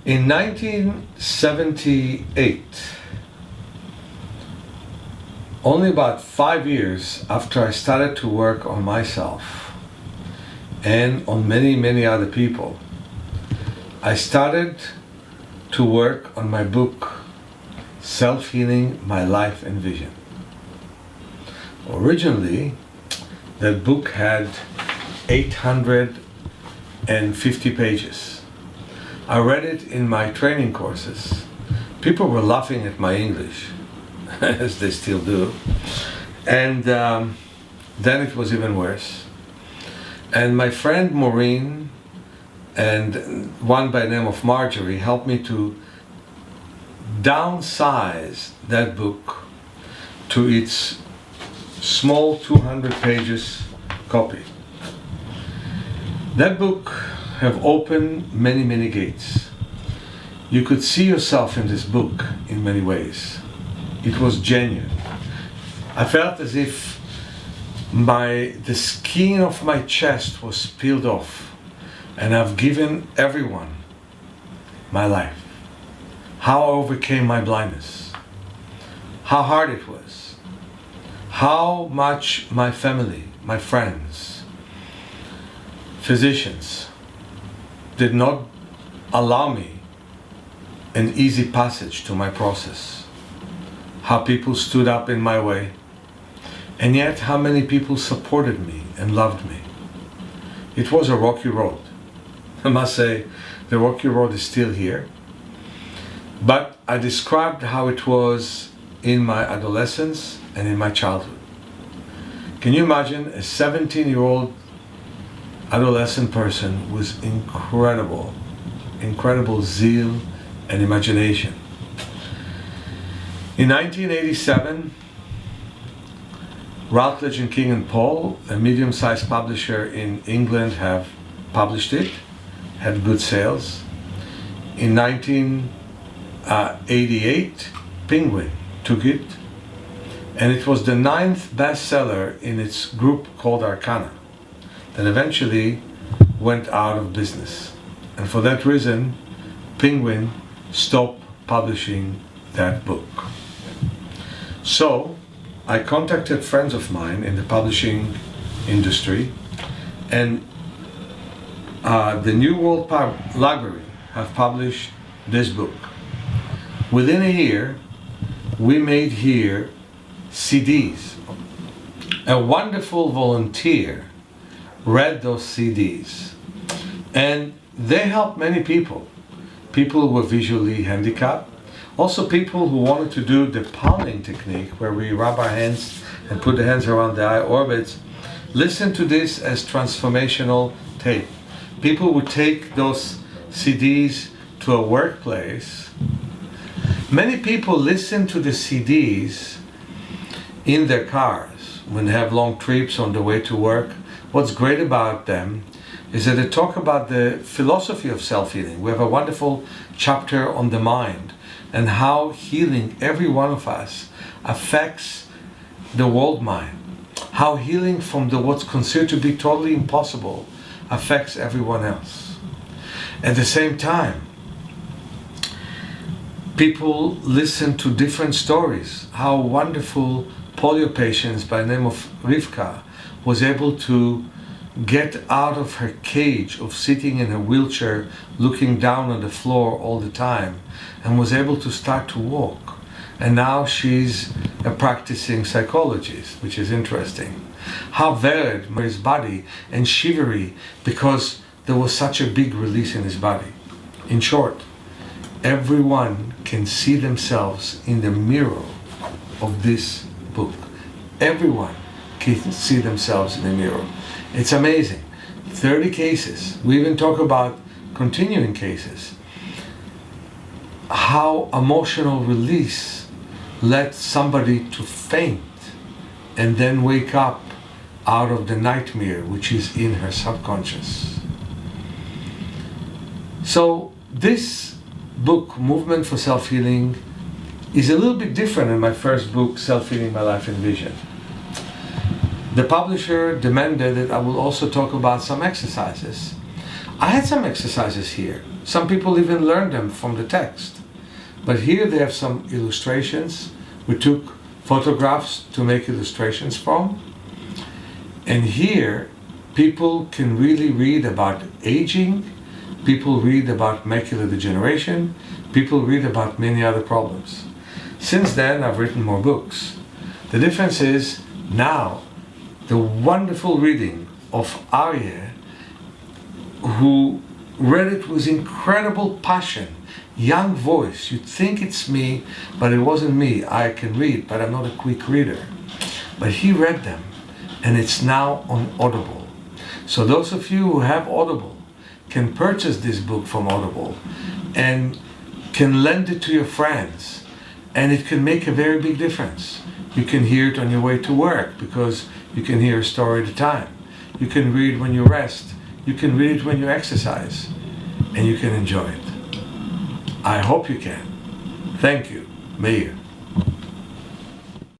In 1978, only about 5 years after I started to work on myself and on many, many other people, I started to work on my book, Self-Healing, My Life and Vision. Originally, that book had 850 pages. I read it in my training courses. People were laughing at my English, as they still do. And then it was even worse. And my friend Maureen and one by the name of Marjorie helped me to downsize that book to its small 200 pages copy. That book have opened many, many gates. You could see yourself in this book in many ways. It was genuine. I felt as if the skin of my chest was peeled off, and I've given everyone my life. How I overcame my blindness, how hard it was, how much my family, my friends, physicians did not allow me an easy passage to my process, how people stood up in my way, and yet how many people supported me and loved me. It was a rocky road. I must say, the rocky road is still here. But I described how it was in my adolescence and in my childhood. Can you imagine a 17-year-old adolescent person with incredible zeal and imagination? In 1987, Routledge and King and Paul, a medium-sized publisher in England, have published it, had good sales. In 1988, Penguin took it, and it was the 9th bestseller in its group called Arcana, that eventually went out of business. And for that reason, Penguin stopped publishing that book. So I contacted friends of mine in the publishing industry, and the New World Library have published this book. Within a year, we made here CDs. A wonderful volunteer read those CDs, and they helped many people. People who were visually handicapped, also people who wanted to do the palming technique, where we rub our hands and put the hands around the eye orbits. Listen to this as transformational tape. People would take those CDs to a workplace. Many people listen to the CDs in their cars when they have long trips on the way to work. What's great about them is that they talk about the philosophy of self-healing. We have a wonderful chapter on the mind and how healing every one of us affects the world mind. How healing from what's considered to be totally impossible affects everyone else. At the same time, people listen to different stories. How wonderful polio patients by the name of Rivka was able to get out of her cage of sitting in a wheelchair looking down on the floor all the time, and was able to start to walk. And now she's a practicing psychologist, which is interesting. How varied Meir's body and shivery because there was such a big release in his body. In short, everyone can see themselves in the mirror of this book. Everyone can see themselves in the mirror. It's amazing. 30 cases. We even talk about continuing cases. How emotional release led somebody to faint and then wake up out of the nightmare which is in her subconscious. So this book, Movement for Self-Healing, is a little bit different than my first book, Self-Healing, My Life and Vision. The publisher demanded that I will also talk about some exercises. I had some exercises here. Some people even learned them from the text. But here they have some illustrations. We took photographs to make illustrations from. And here, people can really read about aging, people read about macular degeneration, people read about many other problems. Since then, I've written more books. The difference is now, the wonderful reading of Aryeh, who read it with incredible passion, young voice. You'd think it's me, but it wasn't me. I can read, but I'm not a quick reader. But he read them, and it's now on Audible. So those of you who have Audible can purchase this book from Audible and can lend it to your friends, and it can make a very big difference. You can hear it on your way to work because you can hear a story at a time. You can read when you rest. You can read it when you exercise, and you can enjoy it. I hope you can. Thank you, Meir.